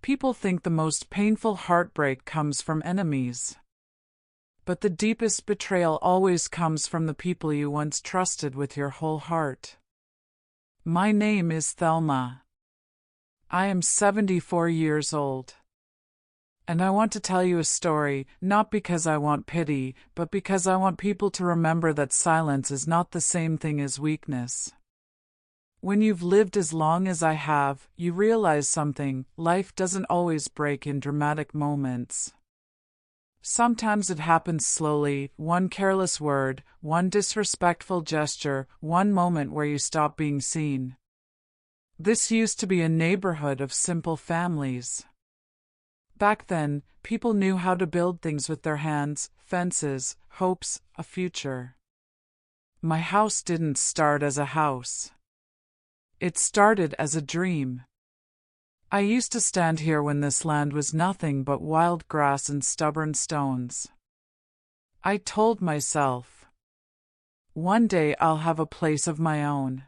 People think the most painful heartbreak comes from enemies. But the deepest betrayal always comes from the people you once trusted with your whole heart. My name is Thelma. I am 74 years old. And I want to tell you a story, not because I want pity, but because I want people to remember that silence is not the same thing as weakness. When you've lived as long as I have, you realize something: life doesn't always break in dramatic moments. Sometimes it happens slowly, one careless word, one disrespectful gesture, one moment where you stop being seen. This used to be a neighborhood of simple families. Back then, people knew how to build things with their hands: fences, hopes, a future. My house didn't start as a house. It started as a dream. I used to stand here when this land was nothing but wild grass and stubborn stones. I told myself, one day I'll have a place of my own.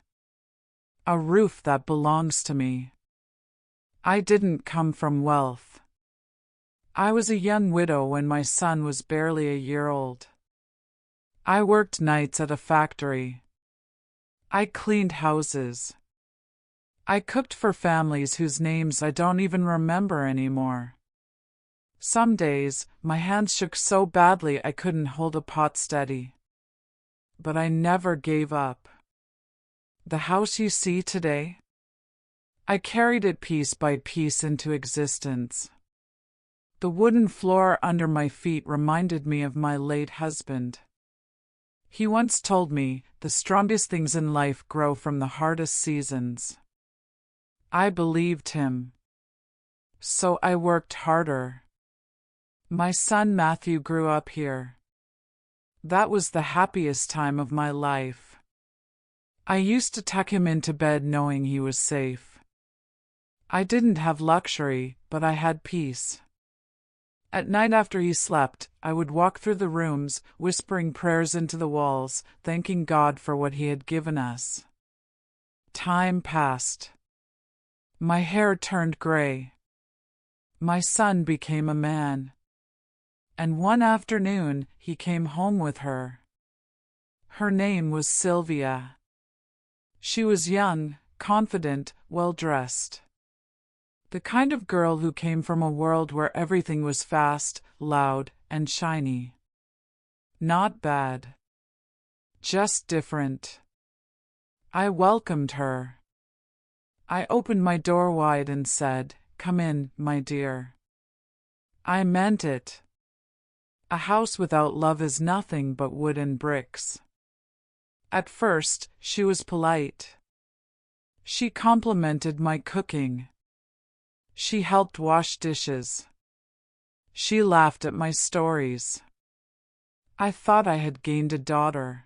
A roof that belongs to me. I didn't come from wealth. I was a young widow when my son was barely a year old. I worked nights at a factory. I cleaned houses. I cooked for families whose names I don't even remember anymore. Some days, my hands shook so badly I couldn't hold a pot steady. But I never gave up. The house you see today? I carried it piece by piece into existence. The wooden floor under my feet reminded me of my late husband. He once told me, the strongest things in life grow from the hardest seasons. I believed him. So I worked harder. My son Matthew grew up here. That was the happiest time of my life. I used to tuck him into bed knowing he was safe. I didn't have luxury, but I had peace. At night after he slept, I would walk through the rooms, whispering prayers into the walls, thanking God for what He had given us. Time passed. My hair turned gray. My son became a man. And one afternoon, he came home with her. Her name was Sylvia. She was young, confident, well-dressed. The kind of girl who came from a world where everything was fast, loud, and shiny. Not bad. Just different. I welcomed her. I opened my door wide and said, "Come in, my dear." I meant it. A house without love is nothing but wood and bricks. At first, she was polite. She complimented my cooking. She helped wash dishes. She laughed at my stories. I thought I had gained a daughter.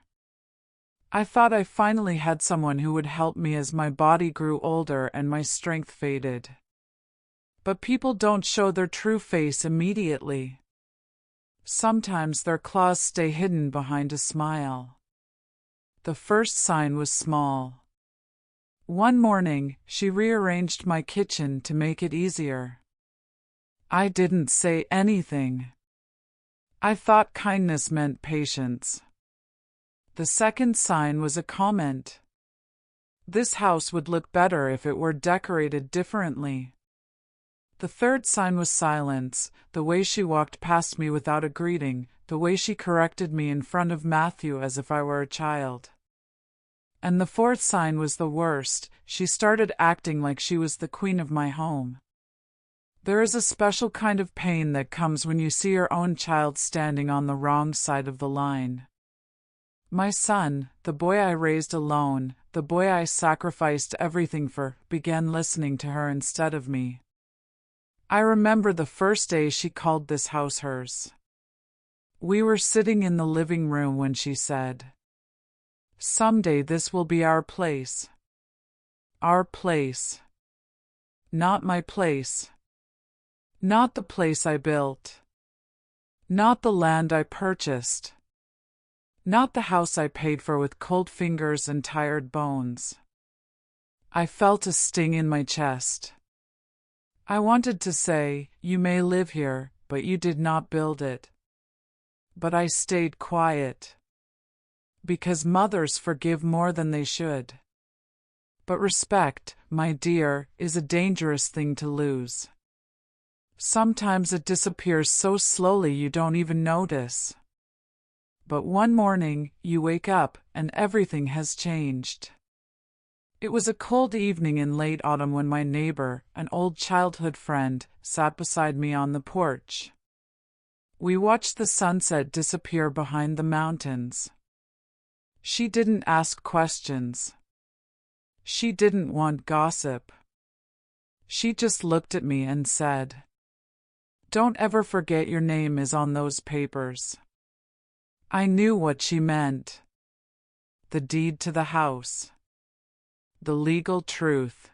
I thought I finally had someone who would help me as my body grew older and my strength faded. But people don't show their true face immediately. Sometimes their claws stay hidden behind a smile. The first sign was small. One morning, she rearranged my kitchen to make it easier. I didn't say anything. I thought kindness meant patience. The second sign was a comment. This house would look better if it were decorated differently. The third sign was silence, the way she walked past me without a greeting, the way she corrected me in front of Matthew as if I were a child. And the fourth sign was the worst: she started acting like she was the queen of my home. There is a special kind of pain that comes when you see your own child standing on the wrong side of the line. My son, the boy I raised alone, the boy I sacrificed everything for, began listening to her instead of me. I remember the first day she called this house hers. We were sitting in the living room when she said, "Someday this will be our place." Our place. Not my place. Not the place I built. Not the land I purchased. Not the house I paid for with cold fingers and tired bones. I felt a sting in my chest. I wanted to say, you may live here, but you did not build it. But I stayed quiet. Because mothers forgive more than they should. But respect, my dear, is a dangerous thing to lose. Sometimes it disappears so slowly you don't even notice. But one morning, you wake up, and everything has changed. It was a cold evening in late autumn when my neighbor, an old childhood friend, sat beside me on the porch. We watched the sunset disappear behind the mountains. She didn't ask questions. She didn't want gossip. She just looked at me and said, "Don't ever forget your name is on those papers." I knew what she meant. The deed to the house. The legal truth.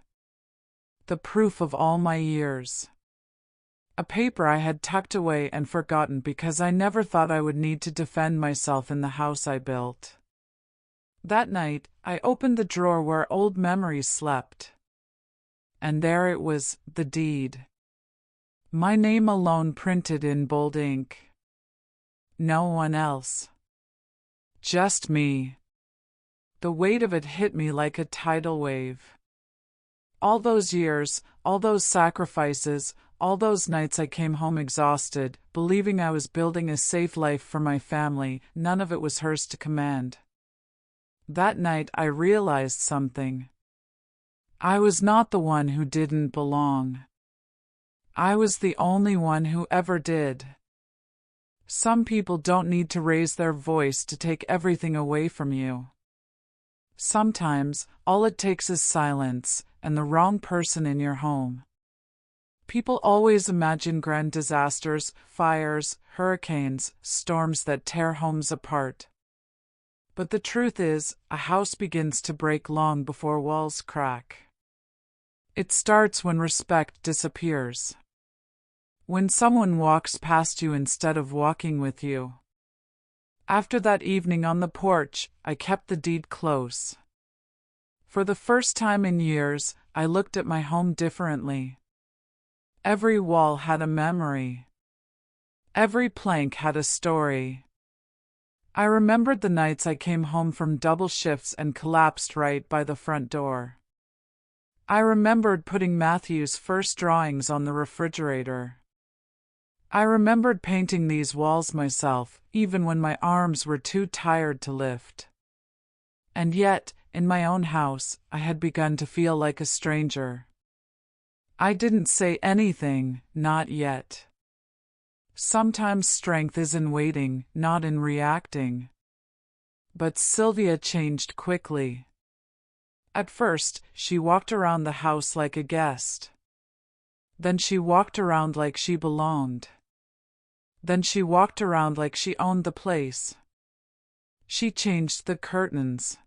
The proof of all my years. A paper I had tucked away and forgotten because I never thought I would need to defend myself in the house I built. That night, I opened the drawer where old memories slept. And there it was, the deed. My name alone printed in bold ink. No one else. Just me. The weight of it hit me like a tidal wave. All those years, all those sacrifices, all those nights I came home exhausted, believing I was building a safe life for my family, none of it was hers to command. That night I realized something. I was not the one who didn't belong. I was the only one who ever did. Some people don't need to raise their voice to take everything away from you. Sometimes, all it takes is silence, and the wrong person in your home. People always imagine grand disasters, fires, hurricanes, storms that tear homes apart. But the truth is, a house begins to break long before walls crack. It starts when respect disappears. When someone walks past you instead of walking with you. After that evening on the porch, I kept the deed close. For the first time in years, I looked at my home differently. Every wall had a memory. Every plank had a story. I remembered the nights I came home from double shifts and collapsed right by the front door. I remembered putting Matthew's first drawings on the refrigerator. I remembered painting these walls myself, even when my arms were too tired to lift. And yet, in my own house, I had begun to feel like a stranger. I didn't say anything, not yet. Sometimes strength is in waiting, not in reacting. But Sylvia changed quickly. At first, she walked around the house like a guest. Then she walked around like she belonged. Then she walked around like she owned the place. She changed the curtains.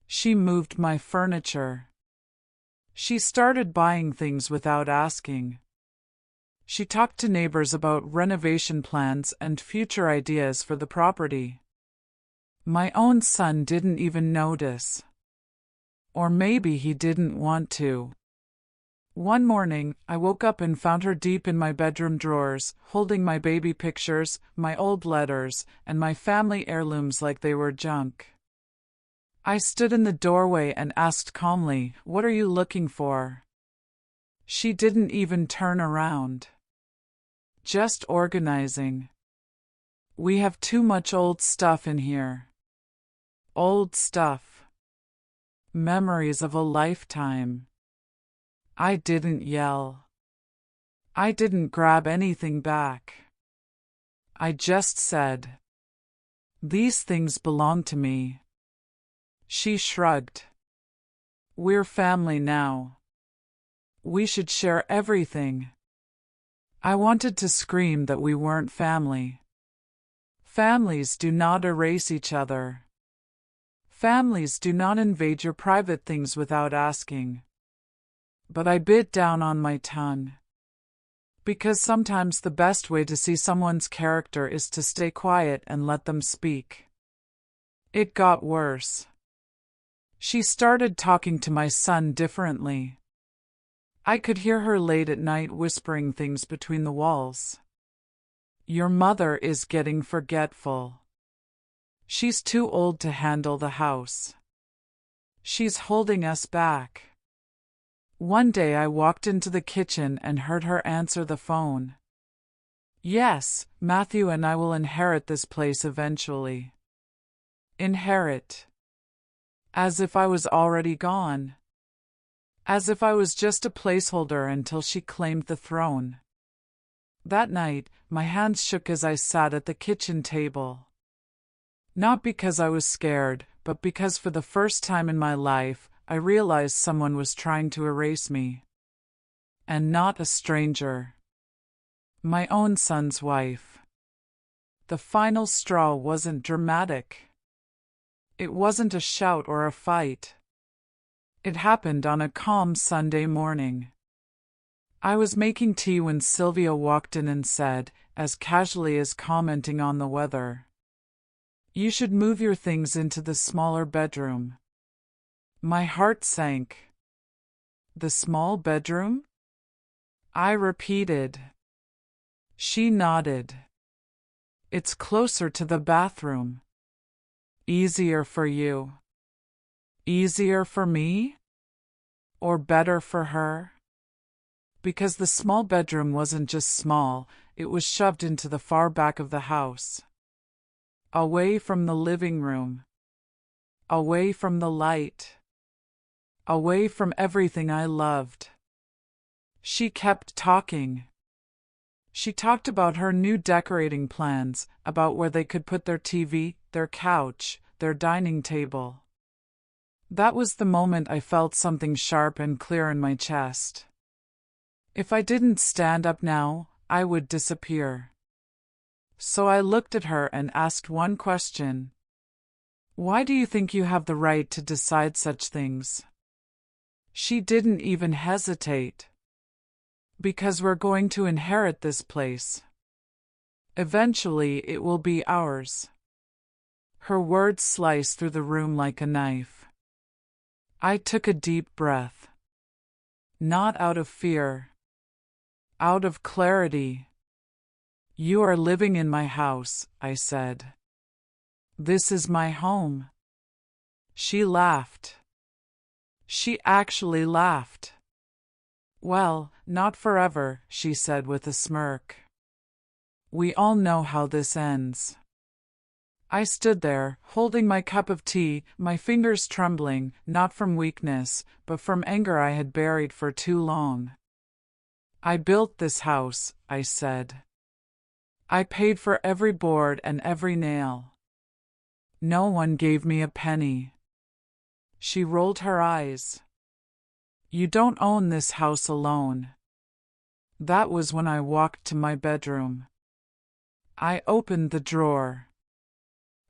She moved my furniture. She started buying things without asking. She talked to neighbors about renovation plans and future ideas for the property. My own son didn't even notice. Or maybe he didn't want to. One morning, I woke up and found her deep in my bedroom drawers, holding my baby pictures, my old letters, and my family heirlooms like they were junk. I stood in the doorway and asked calmly, "What are you looking for?" She didn't even turn around. Just organizing. We have too much old stuff in here. Old stuff. Memories of a lifetime. I didn't yell. I didn't grab anything back. I just said, "These things belong to me." She shrugged. "We're family now. We should share everything." I wanted to scream that we weren't family. Families do not erase each other. Families do not invade your private things without asking. But I bit down on my tongue. Because sometimes the best way to see someone's character is to stay quiet and let them speak. It got worse. She started talking to my son differently. I could hear her late at night whispering things between the walls. Your mother is getting forgetful. She's too old to handle the house. She's holding us back. One day I walked into the kitchen and heard her answer the phone. Yes, Matthew and I will inherit this place eventually. Inherit. As if I was already gone. As if I was just a placeholder until she claimed the throne. That night, my hands shook as I sat at the kitchen table. Not because I was scared, but because for the first time in my life, I realized someone was trying to erase me. And not a stranger. My own son's wife. The final straw wasn't dramatic. It wasn't a shout or a fight. It happened on a calm Sunday morning. I was making tea when Sylvia walked in and said, as casually as commenting on the weather, "You should move your things into the smaller bedroom." My heart sank. The small bedroom? I repeated. She nodded. It's closer to the bathroom. Easier for you. Easier for me? Or better for her? Because the small bedroom wasn't just small, it was shoved into the far back of the house. Away from the living room. Away from the light. Away from everything I loved. She kept talking. She talked about her new decorating plans, about where they could put their TV, their couch, their dining table. That was the moment I felt something sharp and clear in my chest. If I didn't stand up now, I would disappear. So I looked at her and asked one question. Why do you think you have the right to decide such things? She didn't even hesitate. Because we're going to inherit this place. Eventually, it will be ours. Her words sliced through the room like a knife. I took a deep breath. Not out of fear. Out of clarity. You are living in my house, I said. This is my home. She laughed. She actually laughed. Well, not forever, she said with a smirk. We all know how this ends. I stood there, holding my cup of tea, my fingers trembling, not from weakness, but from anger I had buried for too long. I built this house, I said. I paid for every board and every nail. No one gave me a penny. She rolled her eyes. You don't own this house alone. That was when I walked to my bedroom. I opened the drawer.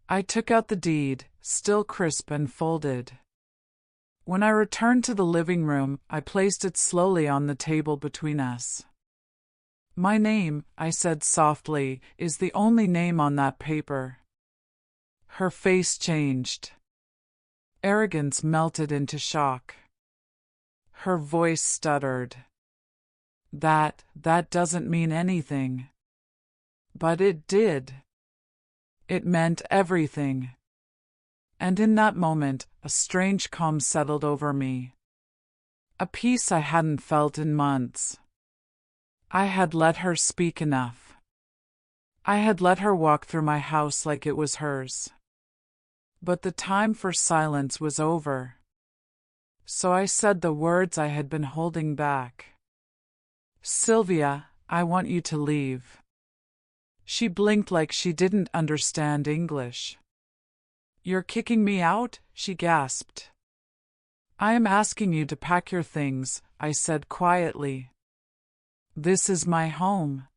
I took out the deed, still crisp and folded. When I returned to the living room, I placed it slowly on the table between us. My name, I said softly, is the only name on that paper. Her face changed. Arrogance melted into shock. Her voice stuttered. That doesn't mean anything. But it did. It meant everything. And in that moment, a strange calm settled over me. A peace I hadn't felt in months. I had let her speak enough. I had let her walk through my house like it was hers. But the time for silence was over. So I said the words I had been holding back. Sylvia, I want you to leave. She blinked like she didn't understand English. You're kicking me out? She gasped. I am asking you to pack your things, I said quietly. This is my home.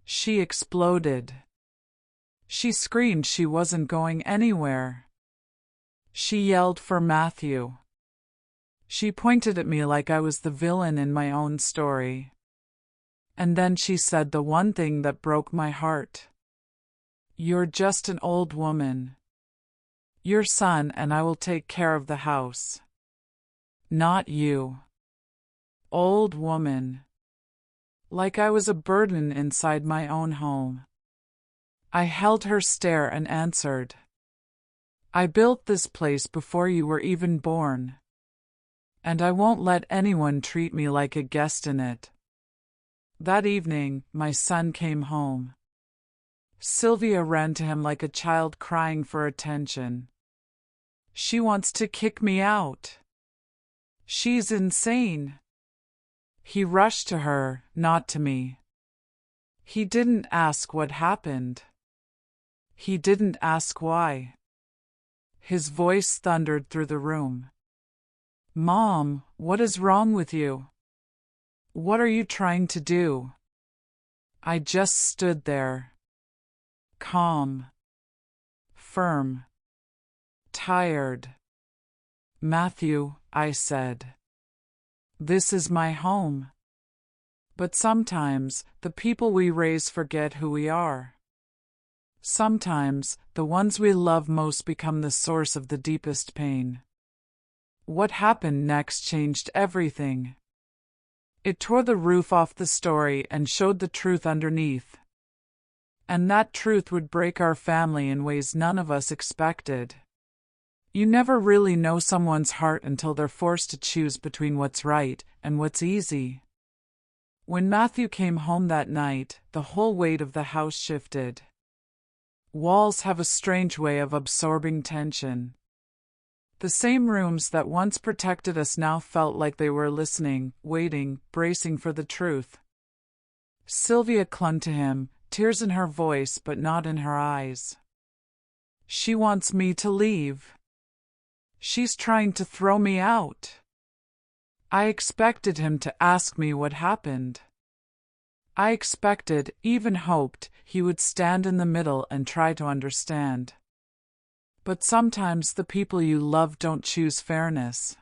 She exploded. She screamed she wasn't going anywhere. She yelled for Matthew. She pointed at me like I was the villain in my own story. And then she said the one thing that broke my heart. You're just an old woman. Your son and I will take care of the house. Not you. Old woman. Like I was a burden inside my own home. I held her stare and answered, I built this place before you were even born. And I won't let anyone treat me like a guest in it. That evening, my son came home. Sylvia ran to him like a child crying for attention. She wants to kick me out. She's insane. He rushed to her, not to me. He didn't ask what happened. He didn't ask why. His voice thundered through the room. Mom, what is wrong with you? What are you trying to do? I just stood there. Calm. Firm. Tired. Matthew, I said. This is my home. But sometimes, the people we raise forget who we are. Sometimes, the ones we love most become the source of the deepest pain. What happened next changed everything. It tore the roof off the story and showed the truth underneath. And that truth would break our family in ways none of us expected. You never really know someone's heart until they're forced to choose between what's right and what's easy. When Matthew came home that night, the whole weight of the house shifted. Walls have a strange way of absorbing tension. The same rooms that once protected us now felt like they were listening, waiting, bracing for the truth. Sylvia clung to him, tears in her voice but not in her eyes. She wants me to leave. She's trying to throw me out. I expected him to ask me what happened. I expected, even hoped, he would stand in the middle and try to understand. But sometimes the people you love don't choose fairness.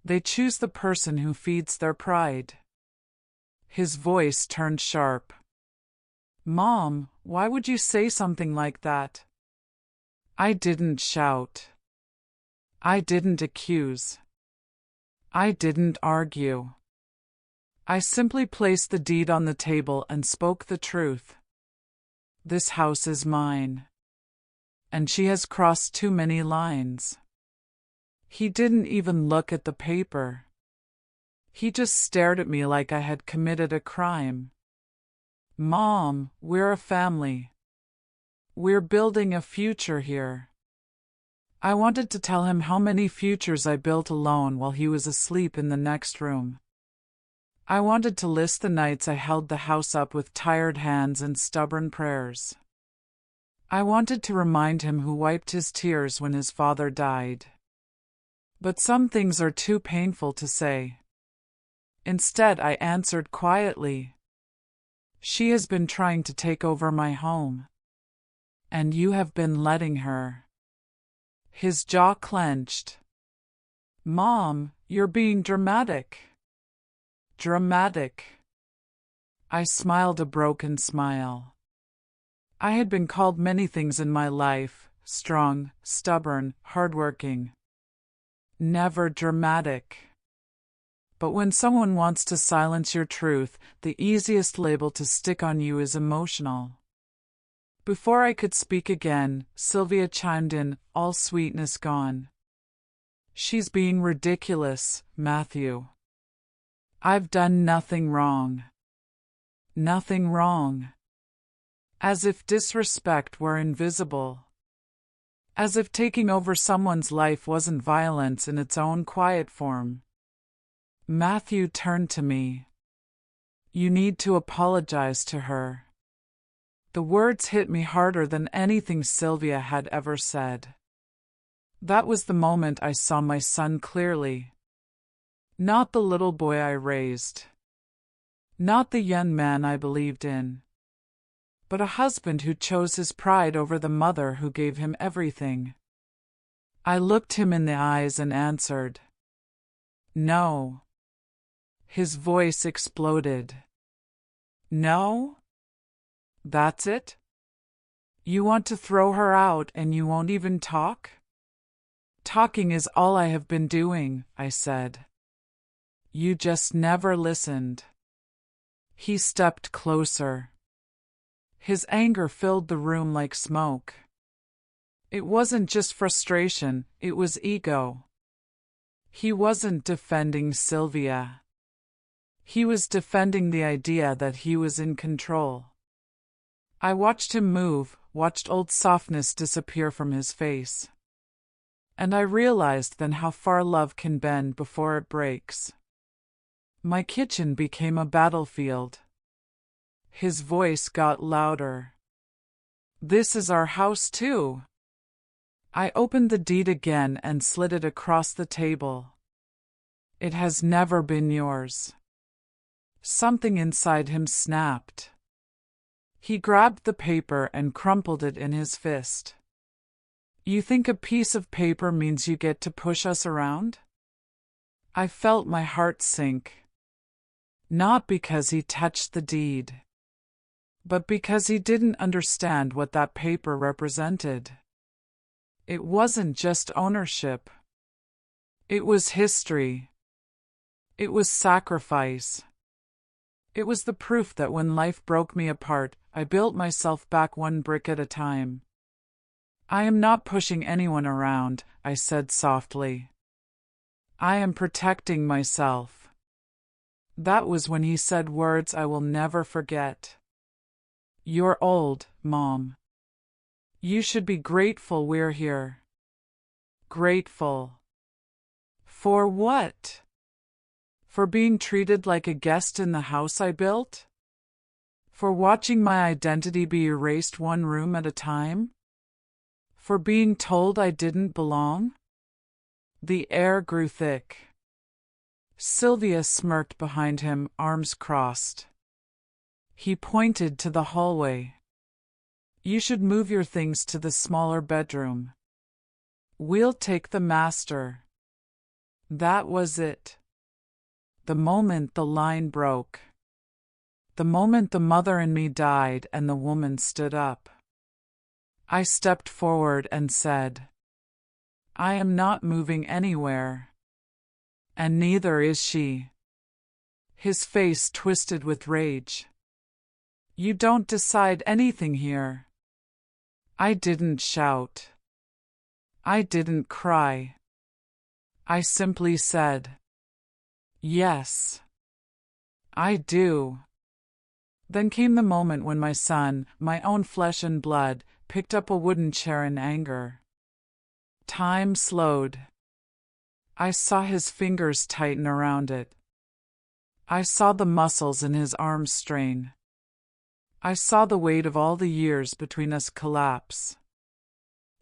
They choose the person who feeds their pride. His voice turned sharp. Mom, why would you say something like that? I didn't shout. I didn't accuse. I didn't argue. I simply placed the deed on the table and spoke the truth. This house is mine. And she has crossed too many lines. He didn't even look at the paper. He just stared at me like I had committed a crime. Mom, we're a family. We're building a future here. I wanted to tell him how many futures I built alone while he was asleep in the next room. I wanted to list the nights I held the house up with tired hands and stubborn prayers. I wanted to remind him who wiped his tears when his father died. But some things are too painful to say. Instead, I answered quietly. She has been trying to take over my home. And you have been letting her. His jaw clenched. Mom, you're being dramatic. Dramatic. I smiled a broken smile. I had been called many things in my life, strong, stubborn, hardworking. Never dramatic. But when someone wants to silence your truth, the easiest label to stick on you is emotional. Before I could speak again, Sylvia chimed in, all sweetness gone. She's being ridiculous, Matthew. I've done nothing wrong. Nothing wrong. As if disrespect were invisible. As if taking over someone's life wasn't violence in its own quiet form. Matthew turned to me. You need to apologize to her. The words hit me harder than anything Sylvia had ever said. That was the moment I saw my son clearly. Not the little boy I raised. Not the young man I believed in. But a husband who chose his pride over the mother who gave him everything. I looked him in the eyes and answered. No. His voice exploded. No? That's it? You want to throw her out and you won't even talk? Talking is all I have been doing, I said. You just never listened. He stepped closer. His anger filled the room like smoke. It wasn't just frustration, it was ego. He wasn't defending Sylvia. He was defending the idea that he was in control. I watched him move, watched old softness disappear from his face. And I realized then how far love can bend before it breaks. My kitchen became a battlefield. His voice got louder. This is our house too. I opened the deed again and slid it across the table. It has never been yours. Something inside him snapped. He grabbed the paper and crumpled it in his fist. You think a piece of paper means you get to push us around? I felt my heart sink. Not because he touched the deed, but because he didn't understand what that paper represented. It wasn't just ownership. It was history. It was sacrifice. It was the proof that when life broke me apart, I built myself back one brick at a time. I am not pushing anyone around, I said softly. I am protecting myself. That was when he said words I will never forget. You're old, Mom. You should be grateful we're here. Grateful. For what? For being treated like a guest in the house I built? For watching my identity be erased one room at a time? For being told I didn't belong? The air grew thick. Sylvia smirked behind him, arms crossed. He pointed to the hallway. You should move your things to the smaller bedroom. We'll take the master. That was it. The moment the line broke. The moment the mother in me died and the woman stood up. I stepped forward and said, I am not moving anywhere. And neither is she. His face twisted with rage. You don't decide anything here. I didn't shout. I didn't cry. I simply said, yes, I do. Then came the moment when my son, my own flesh and blood, picked up a wooden chair in anger. Time slowed. I saw his fingers tighten around it. I saw the muscles in his arms strain. I saw the weight of all the years between us collapse.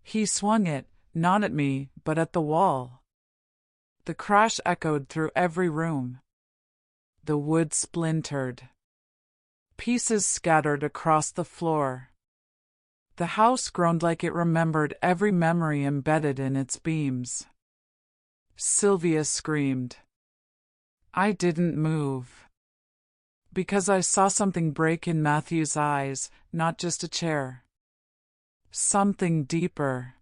He swung it, not at me, but at the wall. The crash echoed through every room. The wood splintered. Pieces scattered across the floor. The house groaned like it remembered every memory embedded in its beams. Sylvia screamed. I didn't move. Because I saw something break in Matthew's eyes, not just a chair. Something deeper.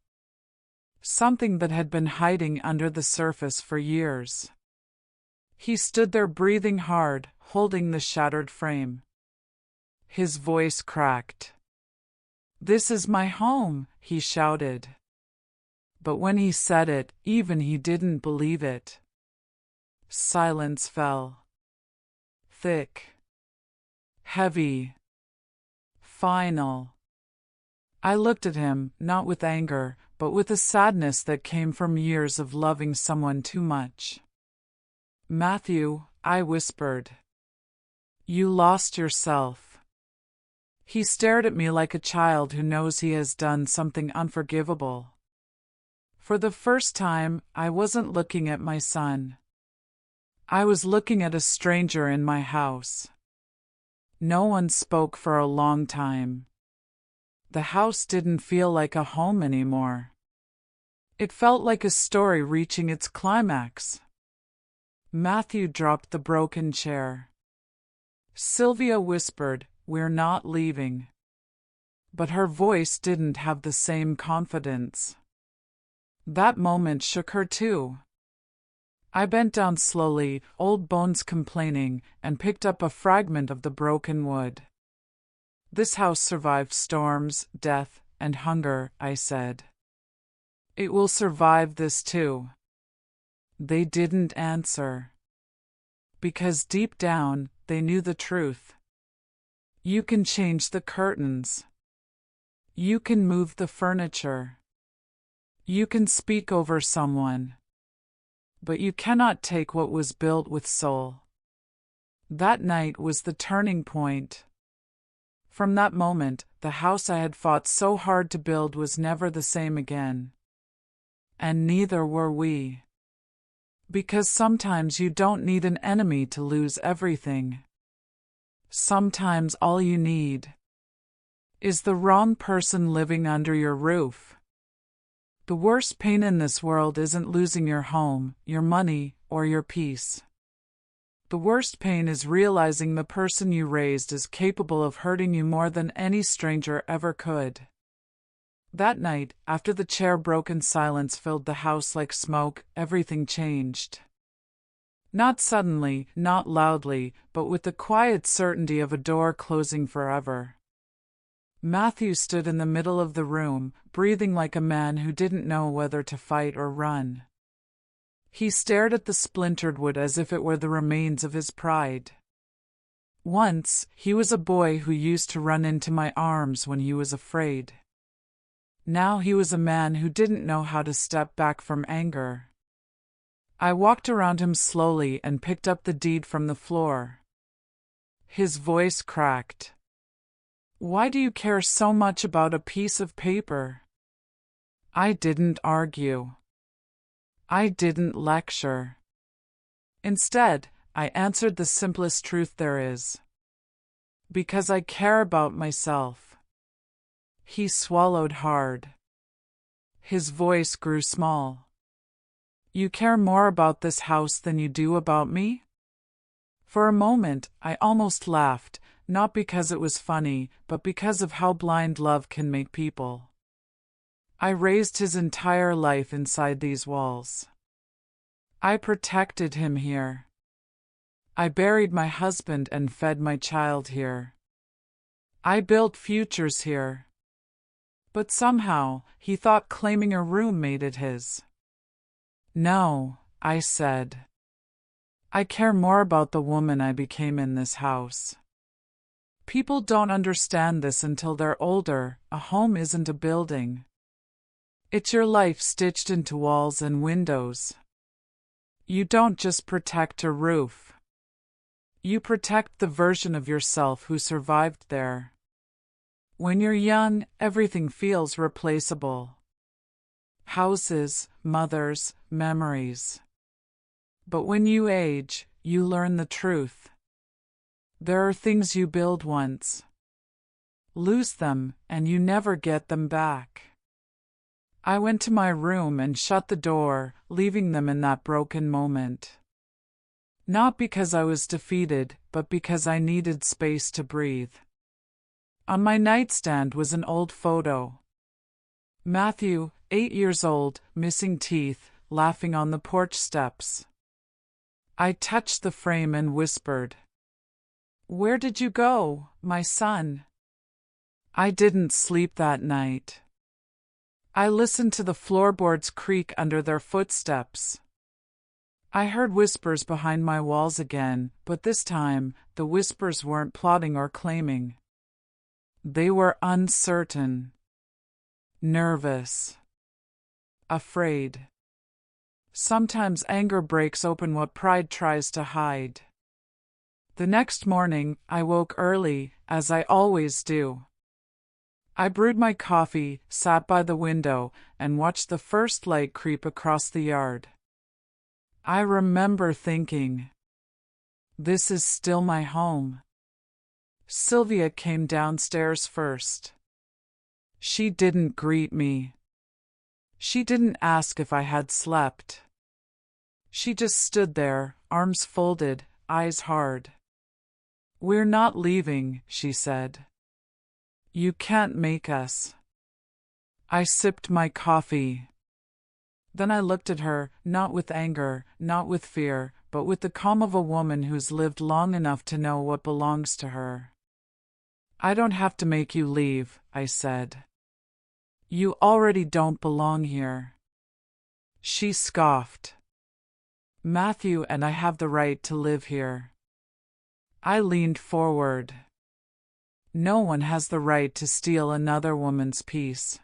Something that had been hiding under the surface for years. He stood there breathing hard, holding the shattered frame. His voice cracked. This is my home, he shouted. But when he said it, even he didn't believe it. Silence fell. Thick. Heavy. Final. I looked at him, not with anger, but with a sadness that came from years of loving someone too much. Matthew, I whispered. You lost yourself. He stared at me like a child who knows he has done something unforgivable. For the first time, I wasn't looking at my son. I was looking at a stranger in my house. No one spoke for a long time. The house didn't feel like a home anymore. It felt like a story reaching its climax. Matthew dropped the broken chair. Sylvia whispered, We're not leaving. But her voice didn't have the same confidence. That moment shook her too. I bent down slowly, old bones complaining, and picked up a fragment of the broken wood. This house survived storms, death, and hunger, I said. It will survive this too. They didn't answer. Because deep down, they knew the truth. You can change the curtains. You can move the furniture. You can speak over someone. But you cannot take what was built with soul. That night was the turning point. From that moment, the house I had fought so hard to build was never the same again. And neither were we. Because sometimes you don't need an enemy to lose everything. Sometimes all you need is the wrong person living under your roof. The worst pain in this world isn't losing your home, your money, or your peace. The worst pain is realizing the person you raised is capable of hurting you more than any stranger ever could. That night, after the chair broke and silence filled the house like smoke, everything changed. Not suddenly, not loudly, but with the quiet certainty of a door closing forever. Matthew stood in the middle of the room, breathing like a man who didn't know whether to fight or run. He stared at the splintered wood as if it were the remains of his pride. Once, he was a boy who used to run into my arms when he was afraid. Now he was a man who didn't know how to step back from anger. I walked around him slowly and picked up the deed from the floor. His voice cracked. Why do you care so much about a piece of paper? I didn't argue. I didn't lecture. Instead, I answered the simplest truth there is. Because I care about myself. He swallowed hard. His voice grew small. You care more about this house than you do about me? For a moment, I almost laughed, not because it was funny, but because of how blind love can make people. I raised his entire life inside these walls. I protected him here. I buried my husband and fed my child here. I built futures here. But somehow, he thought claiming a room made it his. No, I said. I care more about the woman I became in this house. People don't understand this until they're older. A home isn't a building. It's your life stitched into walls and windows. You don't just protect a roof. You protect the version of yourself who survived there. When you're young, everything feels replaceable. Houses, mothers, memories. But when you age, you learn the truth. There are things you build once. Lose them, and you never get them back. I went to my room and shut the door, leaving them in that broken moment. Not because I was defeated, but because I needed space to breathe. On my nightstand was an old photo. Matthew, 8 years old, missing teeth, laughing on the porch steps. I touched the frame and whispered, "Where did you go, my son?" I didn't sleep that night. I listened to the floorboards creak under their footsteps. I heard whispers behind my walls again, but this time, the whispers weren't plotting or claiming. They were uncertain, nervous, afraid. Sometimes anger breaks open what pride tries to hide. The next morning, I woke early, as I always do. I brewed my coffee, sat by the window, and watched the first light creep across the yard. I remember thinking, this is still my home. Sylvia came downstairs first. She didn't greet me. She didn't ask if I had slept. She just stood there, arms folded, eyes hard. "We're not leaving," she said. "You can't make us." I sipped my coffee. Then I looked at her, not with anger, not with fear, but with the calm of a woman who's lived long enough to know what belongs to her. I don't have to make you leave, I said. You already don't belong here. She scoffed. Matthew and I have the right to live here. I leaned forward. No one has the right to steal another woman's peace.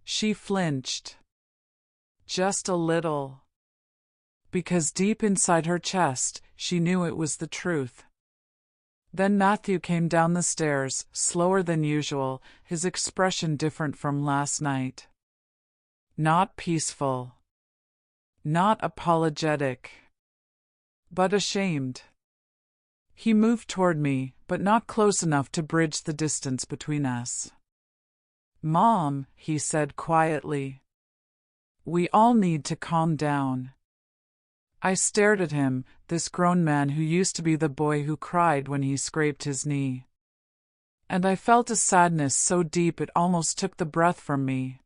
She flinched. Just a little. Because deep inside her chest, she knew it was the truth. Then Matthew came down the stairs, slower than usual, his expression different from last night. Not peaceful. Not apologetic. But ashamed. He moved toward me, but not close enough to bridge the distance between us. Mom, he said quietly. We all need to calm down. I stared at him, this grown man who used to be the boy who cried when he scraped his knee. And I felt a sadness so deep it almost took the breath from me.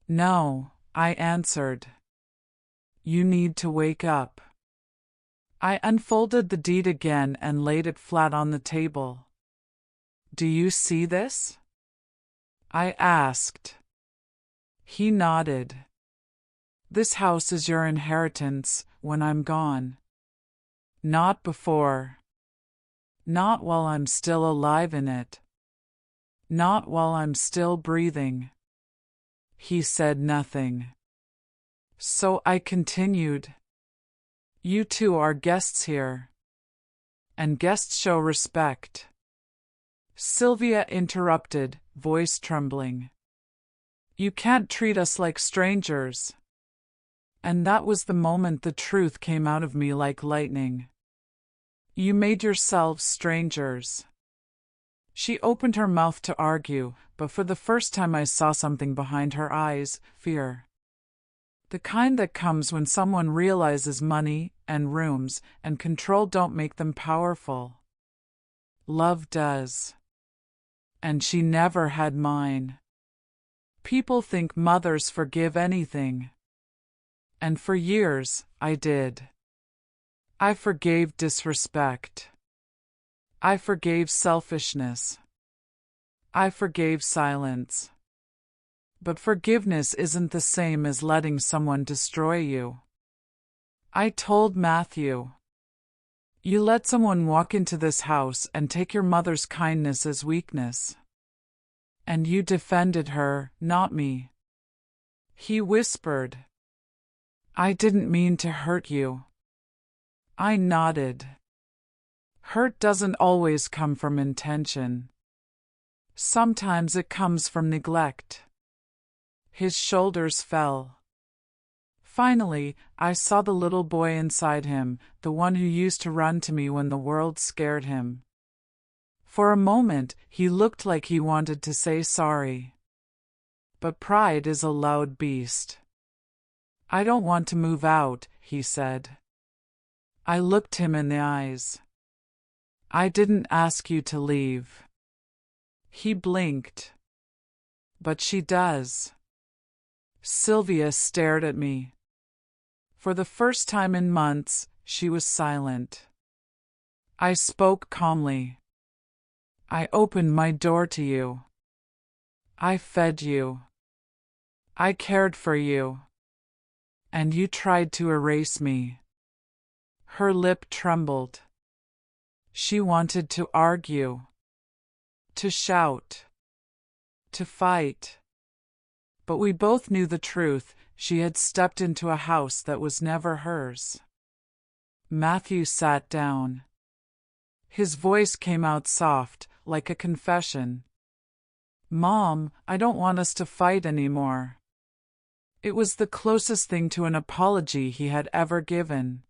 No, I answered. You need to wake up. I unfolded the deed again and laid it flat on the table. Do you see this? I asked. He nodded. This house is your inheritance when I'm gone. Not before. Not while I'm still alive in it. Not while I'm still breathing. He said nothing. So I continued. You two are guests here. And guests show respect. Sylvia interrupted, voice trembling. You can't treat us like strangers. And that was the moment the truth came out of me like lightning. You made yourselves strangers. She opened her mouth to argue, but for the first time I saw something behind her eyes, fear. The kind that comes when someone realizes money and rooms and control don't make them powerful. Love does. And she never had mine. People think mothers forgive anything. And for years, I did. I forgave disrespect. I forgave selfishness. I forgave silence. But forgiveness isn't the same as letting someone destroy you. I told Matthew. You let someone walk into this house and take your mother's kindness as weakness. And you defended her, not me. He whispered. I didn't mean to hurt you. I nodded. Hurt doesn't always come from intention. Sometimes it comes from neglect. His shoulders fell. Finally, I saw the little boy inside him, the one who used to run to me when the world scared him. For a moment, he looked like he wanted to say sorry. But pride is a loud beast. I don't want to move out, he said. I looked him in the eyes. I didn't ask you to leave. He blinked. But she does. Sylvia stared at me. For the first time in months, she was silent. I spoke calmly. I opened my door to you. I fed you. I cared for you. And you tried to erase me. Her lip trembled. She wanted to argue. To shout. To fight. But we both knew the truth. She had stepped into a house that was never hers. Matthew sat down. His voice came out soft, like a confession. Mom, I don't want us to fight anymore. It was the closest thing to an apology he had ever given.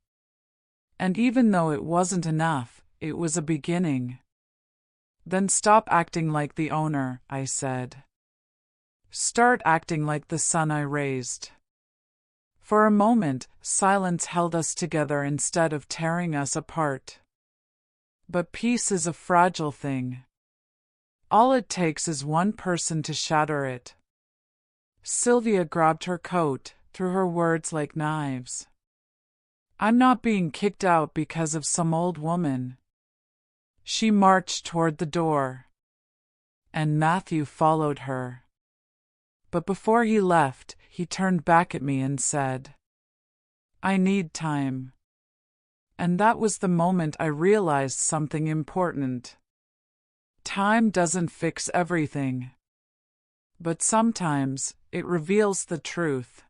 And even though it wasn't enough, it was a beginning. Then stop acting like the owner, I said. Start acting like the son I raised. For a moment, silence held us together instead of tearing us apart. But peace is a fragile thing. All it takes is one person to shatter it. Sylvia grabbed her coat, through her words like knives. I'm not being kicked out because of some old woman. She marched toward the door, and Matthew followed her. But before he left, he turned back at me and said, I need time. And that was the moment I realized something important. Time doesn't fix everything, but sometimes it reveals the truth.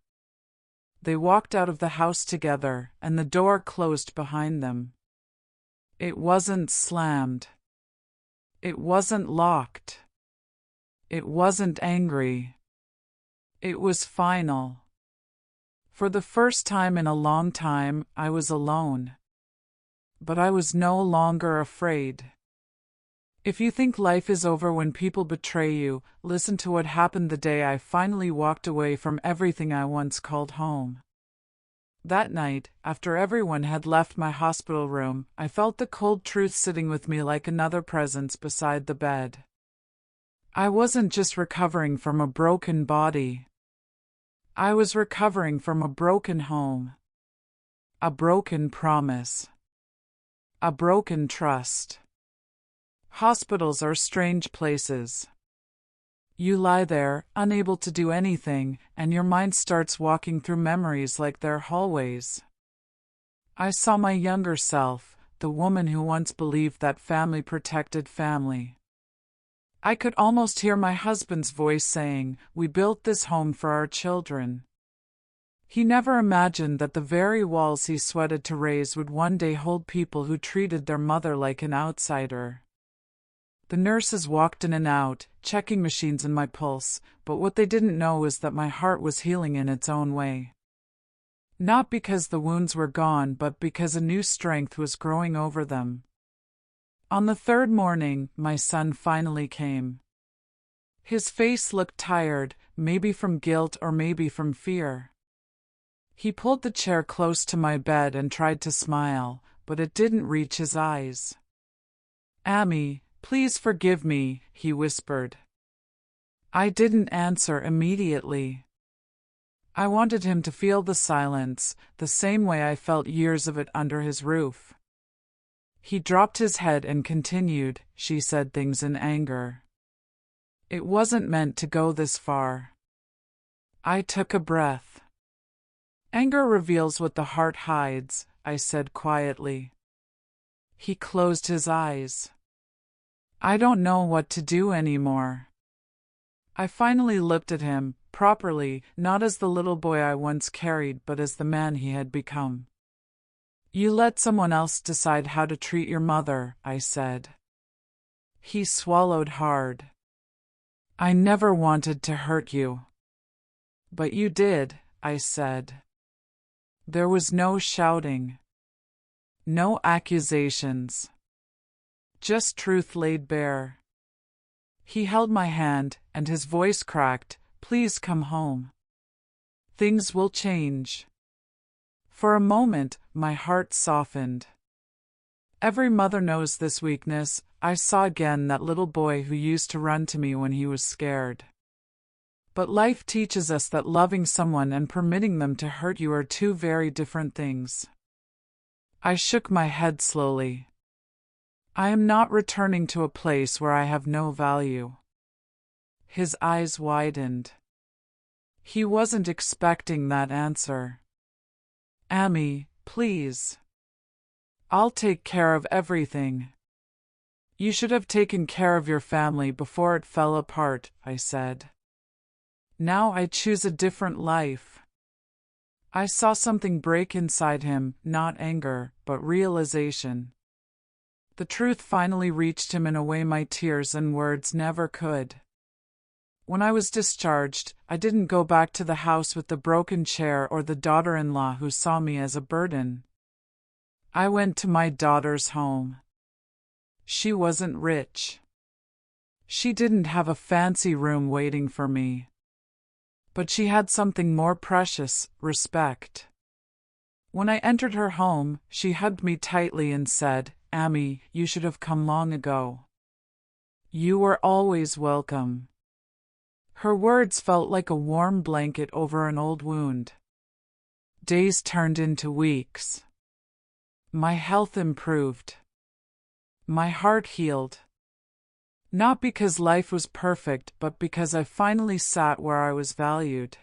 They walked out of the house together, and the door closed behind them. It wasn't slammed. It wasn't locked. It wasn't angry. It was final. For the first time in a long time, I was alone. But I was no longer afraid. If you think life is over when people betray you, listen to what happened the day I finally walked away from everything I once called home. That night, after everyone had left my hospital room, I felt the cold truth sitting with me like another presence beside the bed. I wasn't just recovering from a broken body. I was recovering from a broken home. A broken promise. A broken trust. Hospitals are strange places. You lie there, unable to do anything, and your mind starts walking through memories like they're hallways. I saw my younger self, the woman who once believed that family protected family. I could almost hear my husband's voice saying, "We built this home for our children." He never imagined that the very walls he sweated to raise would one day hold people who treated their mother like an outsider. The nurses walked in and out, checking machines and my pulse, but what they didn't know was that my heart was healing in its own way. Not because the wounds were gone, but because a new strength was growing over them. On the third morning, my son finally came. His face looked tired, maybe from guilt or maybe from fear. He pulled the chair close to my bed and tried to smile, but it didn't reach his eyes. "Amy, please forgive me," he whispered. I didn't answer immediately. I wanted him to feel the silence, the same way I felt years of it under his roof. He dropped his head and continued, "She said things in anger. It wasn't meant to go this far." I took a breath. "Anger reveals what the heart hides," I said quietly. He closed his eyes. I don't know what to do anymore. I finally looked at him, properly, not as the little boy I once carried, but as the man he had become. "You let someone else decide how to treat your mother," I said. He swallowed hard. "I never wanted to hurt you." "But you did," I said. There was no shouting. No accusations. Just truth laid bare. He held my hand, and his voice cracked, "Please come home. Things will change." For a moment, my heart softened. Every mother knows this weakness. I saw again that little boy who used to run to me when he was scared. But life teaches us that loving someone and permitting them to hurt you are two very different things. I shook my head slowly. I am not returning to a place where I have no value. His eyes widened. He wasn't expecting that answer. "Amy, please. I'll take care of everything." "You should have taken care of your family before it fell apart," I said. "Now I choose a different life." I saw something break inside him, not anger, but realization. The truth finally reached him in a way my tears and words never could. When I was discharged, I didn't go back to the house with the broken chair or the daughter-in-law who saw me as a burden. I went to my daughter's home. She wasn't rich. She didn't have a fancy room waiting for me. But she had something more precious, respect. When I entered her home, she hugged me tightly and said, "Amy, you should have come long ago. You were always welcome." Her words felt like a warm blanket over an old wound. Days turned into weeks. My health improved. My heart healed. Not because life was perfect, but because I finally sat where I was valued.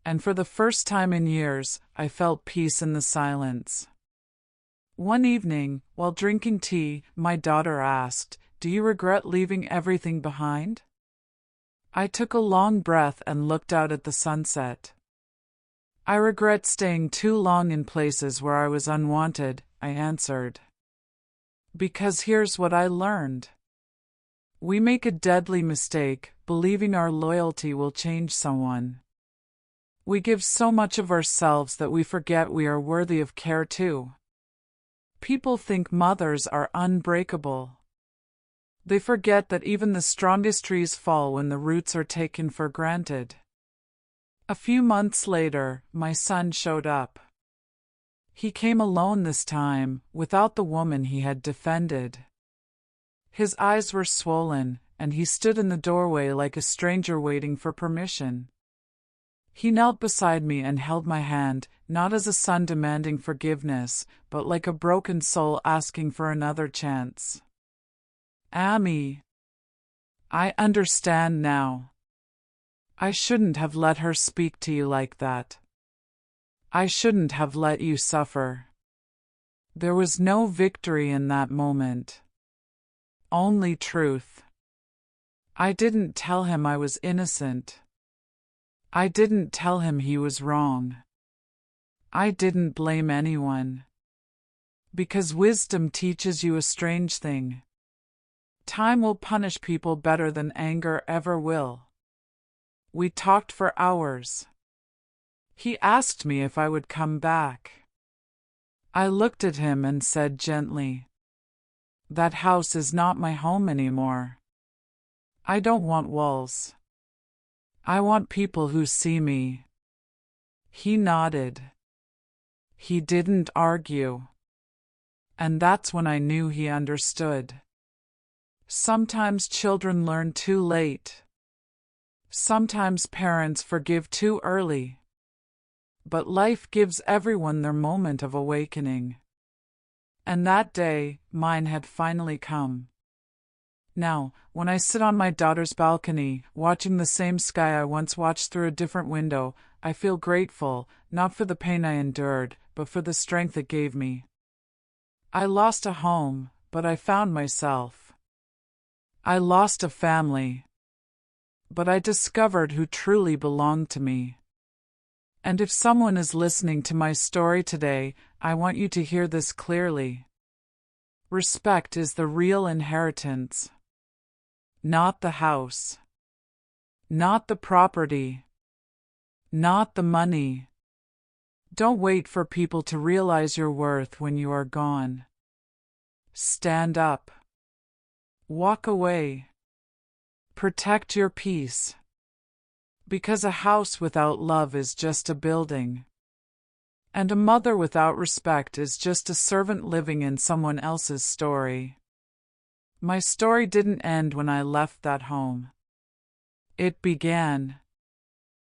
And for the first time in years, I felt peace in the silence. One evening, while drinking tea, my daughter asked, "Do you regret leaving everything behind?" I took a long breath and looked out at the sunset. "I regret staying too long in places where I was unwanted," I answered. "Because here's what I learned. We make a deadly mistake, believing our loyalty will change someone. We give so much of ourselves that we forget we are worthy of care too. People think mothers are unbreakable. They forget that even the strongest trees fall when the roots are taken for granted." A few months later, my son showed up. He came alone this time, without the woman he had defended. His eyes were swollen, and he stood in the doorway like a stranger waiting for permission. He knelt beside me and held my hand, not as a son demanding forgiveness, but like a broken soul asking for another chance. "Amy, I understand now. I shouldn't have let her speak to you like that. I shouldn't have let you suffer." There was no victory in that moment. Only truth. I didn't tell him I was innocent. I didn't tell him he was wrong. I didn't blame anyone. Because wisdom teaches you a strange thing. Time will punish people better than anger ever will. We talked for hours. He asked me if I would come back. I looked at him and said gently, "That house is not my home anymore. I don't want walls. I want people who see me." He nodded. He didn't argue. And that's when I knew he understood. Sometimes children learn too late. Sometimes parents forgive too early. But life gives everyone their moment of awakening. And that day, mine had finally come. Now, when I sit on my daughter's balcony, watching the same sky I once watched through a different window, I feel grateful, not for the pain I endured, but for the strength it gave me. I lost a home, but I found myself. I lost a family, but I discovered who truly belonged to me. And if someone is listening to my story today, I want you to hear this clearly. Respect is the real inheritance. Not the house. Not the property. Not the money. Don't wait for people to realize your worth when you are gone. Stand up. Walk away. Protect your peace. Because a house without love is just a building. And a mother without respect is just a servant living in someone else's story. My story didn't end when I left that home. It began.